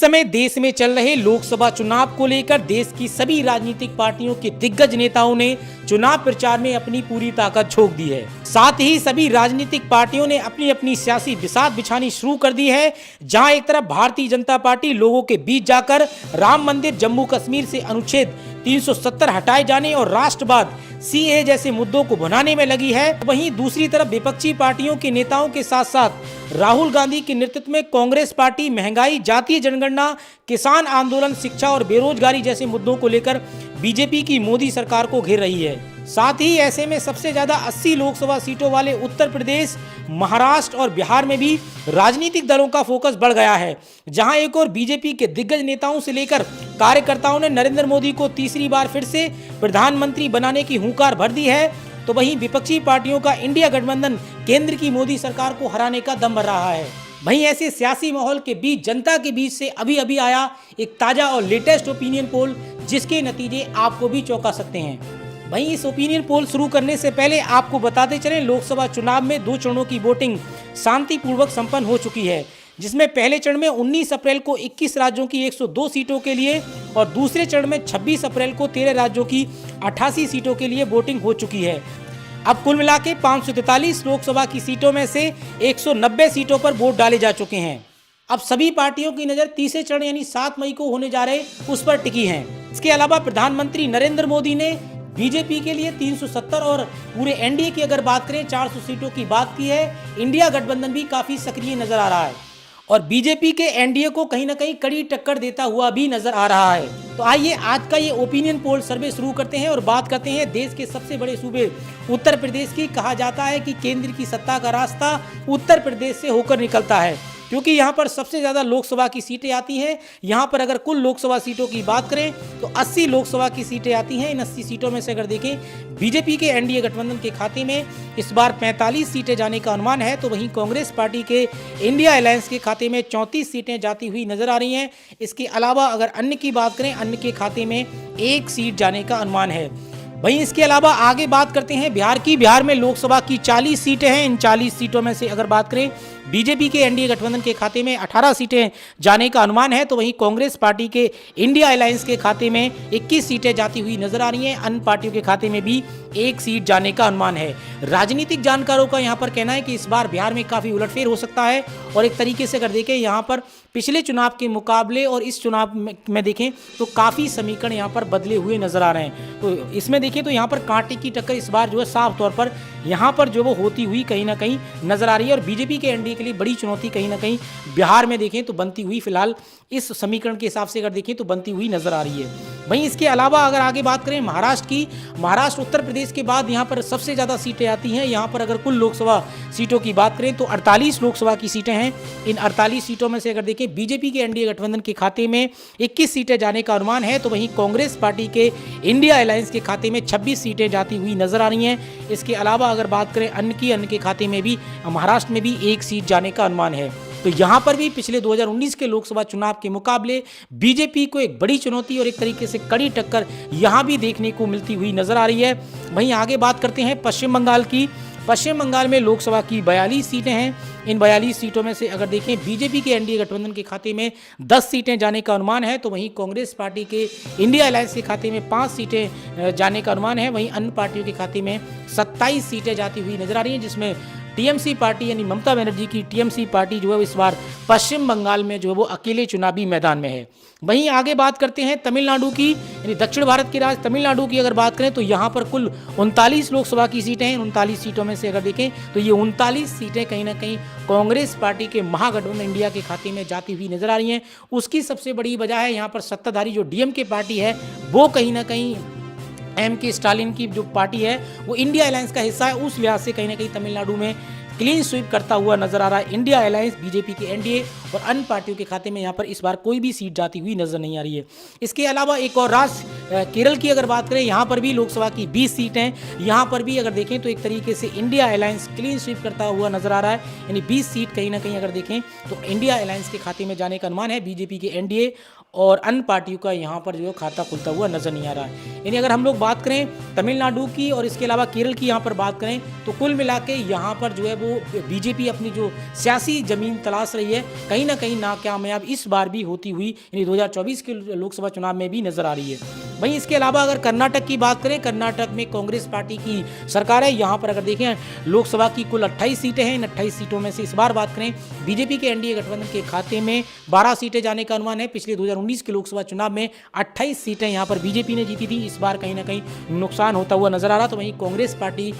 समय देश में चल रहे लोकसभा चुनाव को लेकर देश की सभी राजनीतिक पार्टियों के दिग्गज नेताओं ने चुनाव प्रचार में अपनी पूरी ताकत झोंक दी है। साथ ही सभी राजनीतिक पार्टियों ने अपनी अपनी सियासी बिसात बिछानी शुरू कर दी है। जहां एक तरफ भारतीय जनता पार्टी लोगों के बीच जाकर राम मंदिर, जम्मू कश्मीर से अनुच्छेद 370 हटाए जाने और राष्ट्रवाद सीए जैसे मुद्दों को भुनाने में लगी है, वहीं दूसरी तरफ विपक्षी पार्टियों के नेताओं के साथ साथ राहुल गांधी के नेतृत्व में कांग्रेस पार्टी महंगाई, जातीय जनगणना, किसान आंदोलन, शिक्षा और बेरोजगारी जैसे मुद्दों को लेकर बीजेपी की मोदी सरकार को घेर रही है। साथ ही ऐसे में सबसे ज्यादा 80 लोकसभा सीटों वाले उत्तर प्रदेश, महाराष्ट्र और बिहार में भी राजनीतिक दलों का फोकस बढ़ गया है। जहां एक और बीजेपी के दिग्गज नेताओं से लेकर कार्यकर्ताओं ने नरेंद्र मोदी को तीसरी बार फिर से प्रधानमंत्री बनाने की हुंकार भर दी है, तो वहीं विपक्षी पार्टियों का इंडिया गठबंधन केंद्र की मोदी सरकार को हराने का दम भर रहा है। वहीं ऐसे सियासी माहौल के बीच जनता के बीच से अभी अभी आया एक ताजा और लेटेस्ट ओपिनियन पोल, जिसके नतीजे आपको भी चौंका सकते हैं। वहीं इस ओपिनियन पोल शुरू करने से पहले आपको बताते चलें, लोकसभा चुनाव में 2 चरणों की वोटिंग शांतिपूर्वक संपन्न हो चुकी है, जिसमें पहले चरण में 19 अप्रैल को 21 राज्यों की 102 सीटों के लिए और दूसरे चरण में 26 अप्रैल को 13 राज्यों की 88 सीटों के लिए वोटिंग हो चुकी है। अब कुल मिला के 543 लोकसभा की सीटों में से 190 सीटों पर वोट डाले जा चुके हैं। अब सभी पार्टियों की नजर तीसरे चरण यानी 7 मई को होने जा रहे उस पर टिकी है। इसके अलावा प्रधानमंत्री नरेंद्र मोदी ने बीजेपी के लिए 370 और पूरे एनडीए की अगर बात करें 400 सीटों की बात की है। इंडिया गठबंधन भी काफी सक्रिय नजर आ रहा है और बीजेपी के एनडीए को कहीं ना कहीं कड़ी टक्कर देता हुआ भी नजर आ रहा है। तो आइए आज का ये ओपिनियन पोल सर्वे शुरू करते हैं और बात करते हैं देश के सबसे बड़े सूबे उत्तर प्रदेश की। कहा जाता है कि केंद्र की सत्ता का रास्ता उत्तर प्रदेश से होकर निकलता है, क्योंकि यहाँ पर सबसे ज़्यादा लोकसभा की सीटें आती हैं। यहाँ पर अगर कुल लोकसभा सीटों की बात करें तो 80 लोकसभा की सीटें आती हैं। इन 80 सीटों में से अगर देखें बीजेपी के एनडीए गठबंधन के खाते में इस बार 45 सीटें जाने का अनुमान है, तो वहीं कांग्रेस पार्टी के इंडिया अलायंस के खाते में 34 सीटें जाती हुई नजर आ रही हैं। इसके अलावा अगर अन्य की बात करें, अन्य के खाते में 1 सीट जाने का अनुमान है। वहीं इसके अलावा आगे बात करते हैं बिहार की। बिहार में लोकसभा की 40 सीटें हैं। इन 40 सीटों में से अगर बात करें बीजेपी के एनडीए गठबंधन के खाते में 18 सीटें जाने का अनुमान है, तो वहीं कांग्रेस पार्टी के इंडिया अलायंस के खाते में 21 सीटें जाती हुई नजर आ रही हैं। अन्य पार्टियों के खाते में भी 1 सीट जाने का अनुमान है। राजनीतिक जानकारों का यहां पर कहना है कि इस बार बिहार में काफी उलटफेर हो सकता है और एक तरीके से अगर देखें यहां पर पिछले चुनाव के मुकाबले और इस चुनाव में देखें तो काफी समीकरण यहां पर बदले हुए नजर आ रहे हैं। तो इसमें देखें तो यहां पर कांटे की टक्कर इस बार जो है साफ तौर पर यहां पर जो वो होती हुई कहीं ना कहीं नजर आ रही है और बीजेपी के एनडीए के लिए बड़ी चुनौती कहीं ना कहीं बिहार में देखें तो बनती हुई फिलहाल इस समीकरण के हिसाब से अगर देखें तो बनती हुई नजर आ रही है। वहीं इसके अलावा अगर आगे बात करें महाराष्ट्र की, महाराष्ट्र उत्तर प्रदेश के बाद यहाँ पर सबसे ज़्यादा सीटें आती हैं। यहाँ पर अगर कुल लोकसभा सीटों की बात करें तो 48 लोकसभा की सीटें हैं। इन 48 सीटों में से अगर देखें बीजेपी के एनडीए गठबंधन के खाते में 21 सीटें जाने का अनुमान है, तो वहीं कांग्रेस पार्टी के इंडिया अलायंस के खाते में 26 सीटें जाती हुई नजर आ रही हैं। इसके अलावा अगर बात करें अन्य के खाते में भी महाराष्ट्र में भी 1 सीट जाने का अनुमान है। तो यहां पर भी पिछले 2019 के लोकसभा चुनाव के मुकाबले बीजेपी को एक बड़ी चुनौती और एक तरीके से कड़ी टक्कर यहां भी देखने को मिलती हुई नजर आ रही है। वहीं आगे बात करते हैं पश्चिम बंगाल की। पश्चिम बंगाल में लोकसभा की 42 सीटें हैं। इन 42 सीटों में से अगर देखें बीजेपी के एनडीए गठबंधन के खाते में 10 सीटें जाने का अनुमान है, तो वहीं कांग्रेस पार्टी के इंडिया अलायंस के खाते में 5 सीटें जाने का अनुमान है। वहीं अन्य पार्टियों के खाते में 27 सीटें जाती हुई नजर आ रही हैं, जिसमें टीएमसी पार्टी यानी ममता बनर्जी की टीएमसी पार्टी जो है इस बार पश्चिम बंगाल में जो है वो अकेले चुनावी मैदान में है। वहीं आगे बात करते हैं तमिलनाडु की, यानी दक्षिण भारत के राज्य तमिलनाडु की अगर बात करें तो यहाँ पर कुल 39 लोकसभा की सीटें हैं। 39 सीटों में से अगर देखें तो ये 39 सीटें कहीं ना कहीं कांग्रेस पार्टी के महागठबंधन इंडिया के खाते में जाती हुई नजर आ रही हैं। उसकी सबसे बड़ी वजह है यहाँ पर सत्ताधारी जो डीएमके पार्टी है वो कहीं ना कहीं के स्टालिन की जो पार्टी है वो इंडिया अलायंस का हिस्सा है। उस लिहाज से कहीं ना कहीं तमिलनाडु में क्लीन स्वीप करता हुआ नजर आ रहा है इंडिया अलायंस, बीजेपी के एनडीए और अन्य पार्टियों के खाते में यहाँ पर इस बार कोई भी सीट जाती हुई नजर नहीं आ रही है। इसके अलावा एक और राज्य केरल की अगर बात करें, यहाँ पर भी लोकसभा की 20 सीटें हैं। यहाँ पर भी अगर देखें तो एक तरीके से इंडिया अलायंस क्लीन स्वीप करता हुआ नजर आ रहा है, यानी 20 सीट कहीं ना कहीं अगर देखें तो इंडिया अलायंस के खाते में जाने का अनुमान है। बीजेपी के एनडीए और अन्य पार्टियों का यहाँ पर जो है खाता खुलता हुआ नजर नहीं आ रहा है। यानी अगर हम लोग बात करें तमिलनाडु की और इसके अलावा केरल की यहाँ पर बात करें तो कुल मिला के यहाँ पर जो है वो बीजेपी अपनी जो सियासी जमीन तलाश रही है, कहीं कहीं ना कहीं नाकामयाब इस बार भी होती हुई यानी 2024 के लोकसभा चुनाव में भी नजर आ रही है। वहीं इसके अलावा अगर कर्नाटक की बात करें, कर्नाटक में कांग्रेस पार्टी की सरकार है। यहाँ पर अगर देखें लोकसभा की कुल 28 सीटें हैं। इन 28 सीटों में से इस बार बात करें बीजेपी के एनडीए गठबंधन के खाते में 12 सीटें जाने का अनुमान है। पिछले 2019 के लोकसभा चुनाव में 28 सीटें यहाँ पर बीजेपी ने जीती थी। इस बार कहीं ना कहीं नुकसान होता हुआ नजर आ रहा। तो वहीं कांग्रेस पार्टी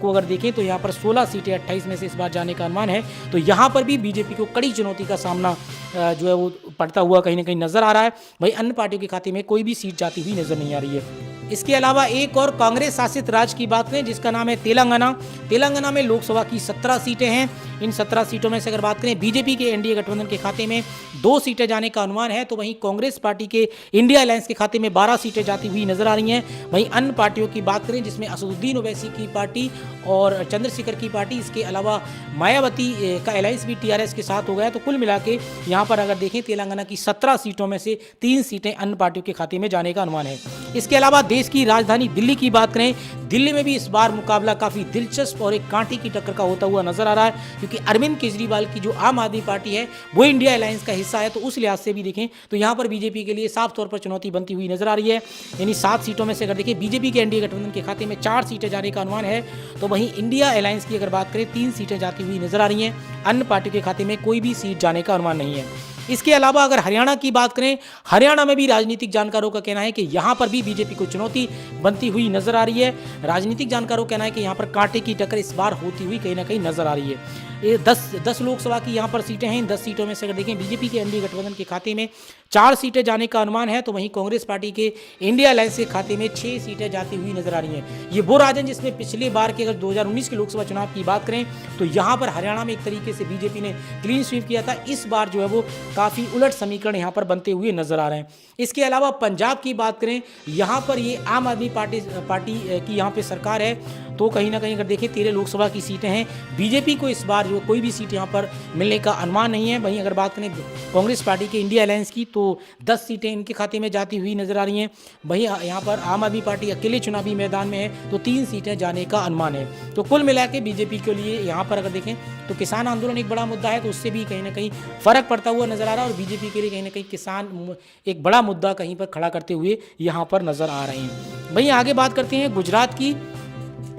को अगर देखें तो यहाँ पर 16 सीटें 28 में से इस बार जाने का अनुमान है। तो यहाँ पर भी बीजेपी को कड़ी चुनौती का सामना जो है वो पड़ता हुआ कहीं ना कहीं नजर आ रहा है। वहीं अन्य पार्टियों के खाते में कोई भी सीट जाती हुई नजर नहीं आ रही है। इसके अलावा एक और कांग्रेस शासित राज्य की बात करें जिसका नाम है तेलंगाना। तेलंगाना में लोकसभा की 17 सीटें हैं। इन 17 सीटों में से अगर बात करें बीजेपी के एनडीए गठबंधन के खाते में 2 सीटें जाने का अनुमान है। तो वहीं कांग्रेस पार्टी के इंडिया अलायंस के खाते में 12 सीटें जाती हुई नजर आ रही हैं। वहीं अन्य पार्टियों की बात करें जिसमें असदुद्दीन ओवैसी की पार्टी और चंद्रशेखर की पार्टी, इसके अलावा मायावती का अलायंस भी टीआरएस के साथ हो गया। तो कुल मिला के यहाँ पर अगर देखें तेलंगाना की 17 सीटों में से 3 सीटें अन्य पार्टियों के खाते में जाने का अनुमान है। इसके अलावा देश की राजधानी दिल्ली की बात करें, दिल्ली में भी इस बार मुकाबला काफी दिलचस्प और एक कांटे की टक्कर का होता हुआ नजर आ रहा है, क्योंकि अरविंद केजरीवाल की जो आम आदमी पार्टी है वो इंडिया अलायंस का हिस्सा है। तो उस लिहाज से भी देखें तो यहाँ पर बीजेपी के लिए साफ तौर पर चुनौती बनती हुई नजर आ रही है। यानी 7 सीटों में से अगर देखें बीजेपी के एनडीए गठबंधन के खाते में 4 सीटें जाने का अनुमान है। तो वहीं इंडिया अलायंस की अगर बात करें 3 सीटें जाती हुई नजर आ रही हैं। अन्य पार्टियों के खाते में कोई भी सीट जाने का अनुमान नहीं है। इसके अलावा अगर हरियाणा की बात करें, हरियाणा में भी राजनीतिक जानकारों का कहना है कि यहाँ पर भी बीजेपी को चुनौती बनती हुई नजर आ रही है। राजनीतिक जानकारों का कहना है कि यहाँ पर कांटे की टक्कर इस बार होती हुई कहीं ना कहीं नजर आ रही है। ये 10 लोकसभा की यहाँ पर सीटें हैं। इन 10 सीटों में से अगर देखें बीजेपी के एनडीए गठबंधन के खाते में 4 सीटें जाने का अनुमान है। तो वहीं कांग्रेस पार्टी के इंडिया अलायंस के खाते में 6 सीटें जाती हुई नजर आ रही हैं। ये वो राज्य जिसमें पिछले बार के अगर 2019 के लोकसभा चुनाव की बात करें तो यहाँ पर हरियाणा में एक तरीके से बीजेपी ने क्लीन स्वीप किया था। इस बार जो है वो काफी उलट समीकरण यहाँ पर बनते हुए नजर आ रहे हैं। इसके अलावा पंजाब की बात करें, यहाँ पर ये आम आदमी पार्टी की यहाँ पे सरकार है। तो कहीं ना कहीं अगर देखें 13 लोकसभा की सीटें हैं। बीजेपी को इस बार जो कोई भी सीट यहाँ पर मिलने का अनुमान नहीं है। वहीं अगर बात करें कांग्रेस पार्टी के इंडिया अलायंस की तो 10 सीटें इनके खाते में जाती हुई नजर आ रही हैं। वहीं यहाँ पर आम आदमी पार्टी अकेले चुनावी मैदान में है तो 3 सीटें जाने का अनुमान है। तो कुल मिला के बीजेपी के लिए यहाँ पर अगर देखें तो किसान आंदोलन एक बड़ा मुद्दा है, तो उससे भी कहीं ना कहीं फर्क पड़ता हुआ नजर आ रहा है और बीजेपी के लिए कहीं ना कहीं किसान एक बड़ा मुद्दा कहीं पर खड़ा करते हुए यहाँ पर नजर आ रहे हैं। वहीं आगे बात करते हैं गुजरात की।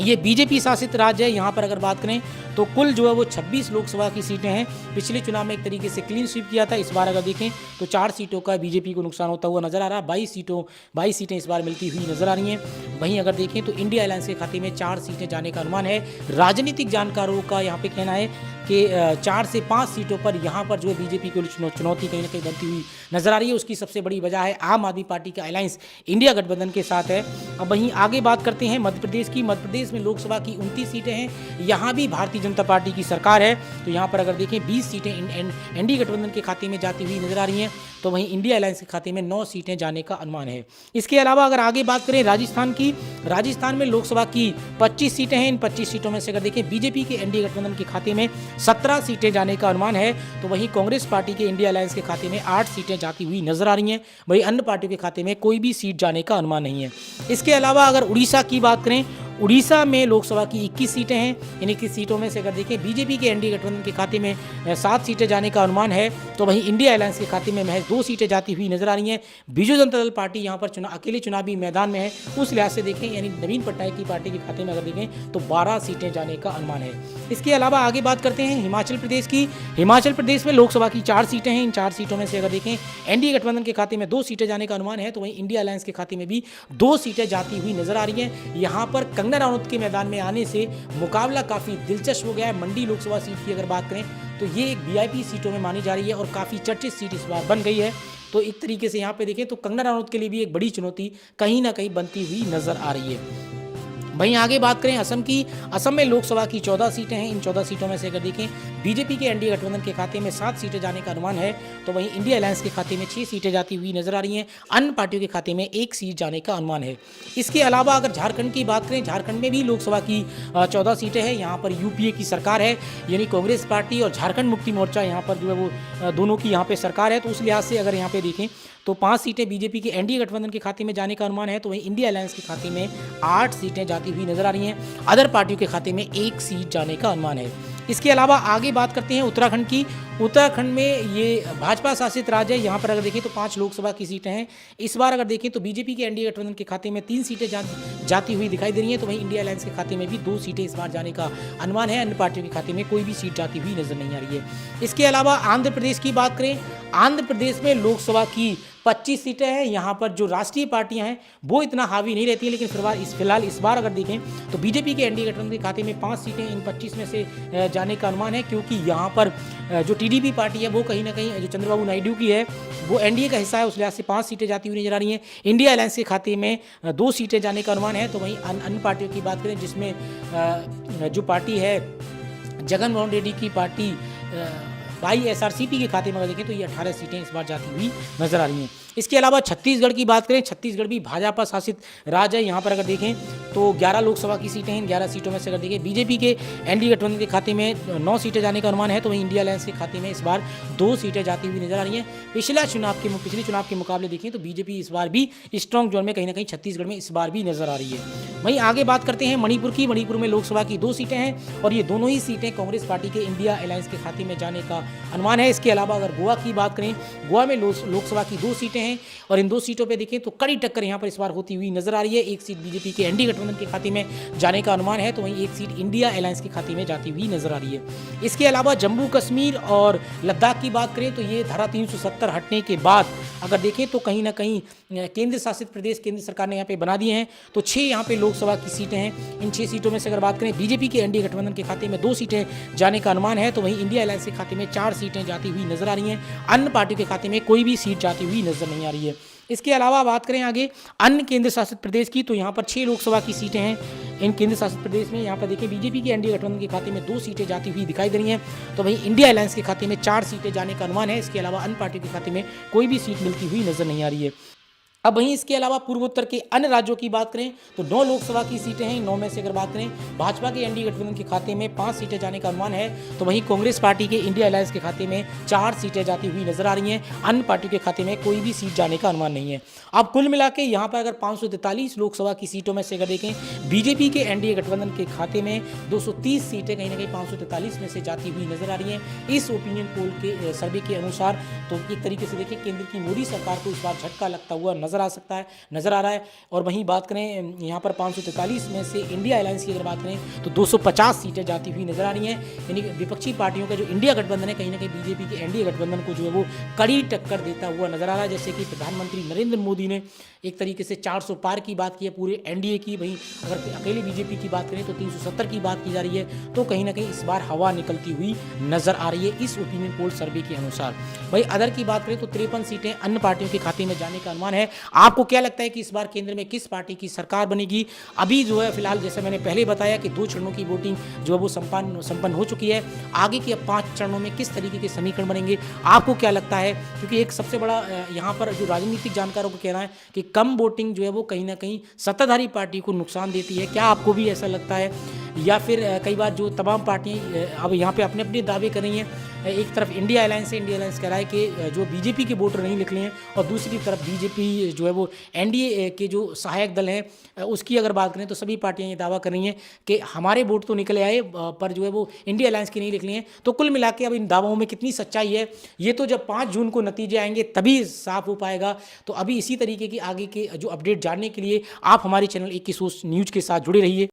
ये बीजेपी शासित राज्य है। यहाँ पर अगर बात करें तो कुल जो है वो 26 लोकसभा की सीटें हैं। पिछले चुनाव में एक तरीके से क्लीन स्वीप किया था। इस बार अगर देखें तो 4 सीटों का बीजेपी को नुकसान होता हुआ नजर आ रहा है। 22 सीटें इस बार मिलती हुई नजर आ रही हैं। वहीं अगर देखें तो इंडिया अलायंस के खाते में 4 सीटें जाने का अनुमान है। राजनीतिक जानकारों का यहाँ पे कहना है कि 4 से 5 सीटों पर यहाँ पर जो है बीजेपी को चुनौती कहीं ना कहीं बनती हुई नजर आ रही है। उसकी सबसे बड़ी वजह है आम आदमी पार्टी का अलायंस इंडिया गठबंधन के साथ है। अब वहीं आगे बात करते हैं मध्य प्रदेश की। मध्य प्रदेश में लोकसभा की 29 सीटें हैं। यहाँ भी भारतीय जनता पार्टी की सरकार है। तो यहाँ पर अगर देखें 20 सीटें एनडीए गठबंधन के खाते में जाती हुई नजर आ रही हैं। तो वहीं इंडिया अलायंस के खाते में 9 सीटें जाने का अनुमान है। इसके अलावा अगर आगे बात करें राजस्थान की, राजस्थान में लोकसभा की 25 सीटें हैं। इन 25 सीटों में से अगर देखें बीजेपी के एनडीए गठबंधन के खाते में 17 सीटें जाने का अनुमान है। तो वहीं कांग्रेस पार्टी के इंडिया अलायंस के खाते में 8 सीटें जाती हुई नजर आ रही हैं। वहीं अन्य पार्टियों के खाते में कोई भी सीट जाने का अनुमान नहीं है। इसके अलावा अगर उड़ीसा की बात करें, उड़ीसा में लोकसभा की 21 सीटें हैं। इन 21 सीटों में से अगर देखें बीजेपी के एनडीए गठबंधन के खाते में 7 सीटें जाने का अनुमान है। तो वहीं इंडिया अलायंस के खाते में महज 2 सीटें जाती हुई नजर आ रही हैं। बीजू जनता दल पार्टी यहाँ पर अकेले चुनावी मैदान में है। उस लिहाज से देखें यानी नवीन पटनायक की पार्टी के खाते में अगर देखें तो 12 सीटें जाने का अनुमान है। इसके अलावा आगे बात करते हैं हिमाचल प्रदेश की। हिमाचल प्रदेश में लोकसभा की 4 सीटें हैं। इन 4 सीटों में से अगर देखें एनडीए गठबंधन के खाते में 2 सीटें जाने का अनुमान है। तो वहीं इंडिया अलायंस के खाते में भी 2 सीटें जाती हुई नजर आ रही हैं। यहाँ पर कंगना रनौत के मैदान में आने से मुकाबला काफी दिलचस्प हो गया है। मंडी लोकसभा सीट की अगर बात करें तो ये एक वीआईपी सीटों में मानी जा रही है और काफी चर्चित सीट इस बार बन गई है। तो एक तरीके से यहाँ पे देखें तो कंगना रनौत के लिए भी एक बड़ी चुनौती कहीं ना कहीं बनती हुई नजर आ रही है। वहीं आगे बात करें असम की। असम में लोकसभा की 14 सीटें हैं। इन 14 सीटों में से अगर देखें बीजेपी के एनडीए गठबंधन के खाते में 7 सीटें जाने का अनुमान है। तो वहीं इंडिया अलायंस के खाते में 6 सीटें जाती हुई नजर आ रही हैं। अन्य पार्टियों के खाते में 1 सीट जाने का अनुमान है। इसके अलावा अगर झारखंड की बात करें, झारखंड में भी लोकसभा की 14 सीटें हैं। यहाँ पर यूपीए की सरकार है, यानी कांग्रेस पार्टी और झारखंड मुक्ति मोर्चा यहाँ पर जो है वो दोनों की यहाँ पे सरकार है। तो उस लिहाज से अगर यहाँ पे देखें तो 5 सीटें बीजेपी के एनडीए गठबंधन के खाते में जाने का अनुमान है। तो वहीं इंडिया अलायंस के खाते में 8 सीटें जाती हुई नजर आ रही हैं। अदर पार्टियों के खाते में 1 सीट जाने का अनुमान है। इसके अलावा आगे बात करते हैं उत्तराखंड की। उत्तराखंड में ये भाजपा शासित राज्य है। यहाँ पर अगर देखें तो 5 लोकसभा की सीटें हैं। इस बार अगर देखें तो बीजेपी के एनडीए गठबंधन के खाते में 3 सीटें जाती हुई दिखाई दे रही हैं, तो वहीं इंडिया अलायंस के खाते में भी 2 सीटें इस बार जाने का अनुमान है। अन्य पार्टियों के खाते में कोई भी सीट जाती हुई नजर नहीं आ रही है। इसके अलावा आंध्र प्रदेश की बात करें, आंध्र प्रदेश में लोकसभा की 25 सीटें हैं। यहाँ पर जो राष्ट्रीय पार्टियां हैं वो इतना हावी नहीं रहती है, लेकिन फिलहाल इस बार अगर देखें तो बीजेपी के एनडीए गठबंधन के खाते में 5 सीटें इन 25 में से जाने का अनुमान है, क्योंकि यहाँ पर जो टीडीपी पार्टी है वो कहीं ना कहीं जो चंद्रबाबू नायडू की है वो एनडीए का हिस्सा है, उस लिहाज से 5 सीटें जाती हुई नजर आ रही हैं। इंडिया अलायंस के खाते में 2 सीटें जाने का अनुमान है। तो वहीं अन्य पार्टियों की बात करें, जिसमें जो पार्टी है जगन मोहन रेड्डी की पार्टी YSRCP के खाते में अगर देखें तो ये 18 सीटें इस बार जाती हुई नजर आ रही हैं। इसके अलावा छत्तीसगढ़ की बात करें, छत्तीसगढ़ भी भाजपा शासित राज्य है। यहाँ पर अगर देखें तो 11 लोकसभा की सीटें हैं। 11 सीटों में से अगर देखें बीजेपी के एनडीए गठबंधन के खाते में 9 सीटें जाने का अनुमान है, तो वहीं इंडिया अलायंस के खाते में इस बार 2 सीटें जाती हुई नजर आ रही हैं। पिछले चुनाव के मुकाबले देखें तो बीजेपी इस बार भी स्ट्रॉन्ग जोन में कहीं ना कहीं छत्तीसगढ़ में इस बार भी नजर आ रही है। वहीं आगे बात करते हैं मणिपुर की। मणिपुर में लोकसभा की 2 सीटें हैं और ये दोनों ही सीटें कांग्रेस पार्टी के इंडिया अलायंस के खाते में जाने का अनुमान है। इसके अलावा अगर गोवा की बात करें, गोवा में लोकसभा की 2 सीटें हैं और इन 2 सीटों पे देखें तो कड़ी टक्कर यहां पर इस बार होती हुई नजर आ रही है। एक सीट बीजेपी के एनडीए गठबंधन के खाते में जाने का अनुमान है, तो वहीं एक सीट इंडिया अलायंस के खाते में जाती हुई नजर आ रही है। इसके अलावा जम्मू कश्मीर और लद्दाख की बात करें तो ये धारा 370 हटने के बाद अगर देखें तो कहीं ना कहीं केंद्र शासित प्रदेश केंद्र सरकार ने यहाँ पे बना दिए हैं, तो 6 यहाँ पे लोकसभा की सीटें हैं। इन 6 सीटों में से अगर बात करें बीजेपी के एनडीए गठबंधन के खाते में 2 सीटें जाने का अनुमान है, तो वहीं इंडिया अलायंस के खाते में 4 सीटें जाती हुई नजर आ रही हैं। अन्य पार्टियों के खाते में कोई भी सीट जाती हुई नजर नहीं आ रही है। इसके अलावा बात करें आगे अन्य केंद्र शासित प्रदेश की, तो यहाँ पर 6 लोकसभा की सीटें हैं। इन केंद्र शासित प्रदेश में यहाँ पर देखिए बीजेपी के एनडीए गठबंधन के खाते में 2 सीटें जाती हुई दिखाई दे रही हैं, तो वहीं इंडिया अलायंस के खाते में 4 सीटें जाने का अनुमान है। इसके अलावा अन्य पार्टियों के खाते में कोई भी सीट मिलती हुई नजर नहीं आ रही है। अब वहीं इसके अलावा पूर्वोत्तर के अन्य राज्यों की बात करें तो 9 लोकसभा की सीटें हैं। 9 में से अगर बात करें भाजपा के एनडीए गठबंधन के खाते में 5 सीटें जाने का अनुमान है, तो वहीं कांग्रेस पार्टी के इंडिया अलायंस के खाते में 4 सीटें जाती हुई नजर आ रही हैं। अन्य पार्टियों के खाते में कोई भी सीट जाने का अनुमान नहीं है। अब कुल मिला के यहाँ पर अगर 543 लोकसभा की सीटों में से अगर देखें बीजेपी के एनडीए गठबंधन के खाते में 230 सीटें कहीं ना कहीं 543 में से जाती हुई नजर आ रही हैं। इस ओपिनियन पोल के सर्वे के अनुसार तो एक तरीके से देखें केंद्र की मोदी सरकार को इस बार झटका लगता हुआ नजर आ रहा है। और वहीं बात करें यहाँ पर 543 में से इंडिया अलायंस की अगर बात करें तो 250 सीटें जाती हुई नजर आ रही हैं। यानी विपक्षी पार्टियों का जो इंडिया गठबंधन है कहीं ना कहीं बीजेपी के एनडीए गठबंधन को जो है वो कड़ी टक्कर देता हुआ नजर आ रहा है। जैसे कि प्रधानमंत्री नरेंद्र मोदी ने एक तरीके से 400 पार की बात की है पूरे एनडीए की। वहीं अगर अकेले बीजेपी की बात करें तो 370 की बात की जा रही है, तो कहीं ना कहीं इस बार हवा निकलती हुई नजर आ रही है इस ओपिनियन पोल सर्वे के अनुसार। वहीं अदर की बात करें तो 53 सीटें अन्य पार्टियों के खाते में जाने का अनुमान है। आपको क्या लगता है कि इस बार केंद्र में किस पार्टी की सरकार बनेगी? अभी जो है फिलहाल जैसे मैंने पहले बताया कि 2 चरणों की वोटिंग जो है वो संपन्न हो चुकी है। आगे के अब 5 चरणों में किस तरीके के समीकरण बनेंगे, आपको क्या लगता है? क्योंकि एक सबसे बड़ा यहाँ पर जो राजनीतिक जानकारों को कहना है कि कम वोटिंग जो है वो कहीं ना कहीं सत्ताधारी पार्टी को नुकसान देती है। क्या आपको भी ऐसा लगता है? या फिर कई बार जो तमाम पार्टियां अब यहाँ पे अपने अपने दावे कर रही हैं, एक तरफ इंडिया अलायंस है, इंडिया अलायंस कह रहा है कि जो बीजेपी के वोटर नहीं निकले हैं, और दूसरी तरफ बीजेपी जो है वो एनडीए के जो सहायक दल हैं उसकी अगर बात करें तो सभी पार्टियां ये दावा कर रही हैं कि हमारे वोट तो निकले आए पर जो है वो इंडिया अलायंस के नहीं निकले हैं। तो कुल मिला के अब इन दावों में कितनी सच्चाई है ये तो जब 5 जून को नतीजे आएंगे तभी साफ हो पाएगा। तो अभी इसी तरीके की आगे के जो अपडेट जानने के लिए आप हमारे चैनल 21 न्यूज़ के साथ जुड़े रहिए।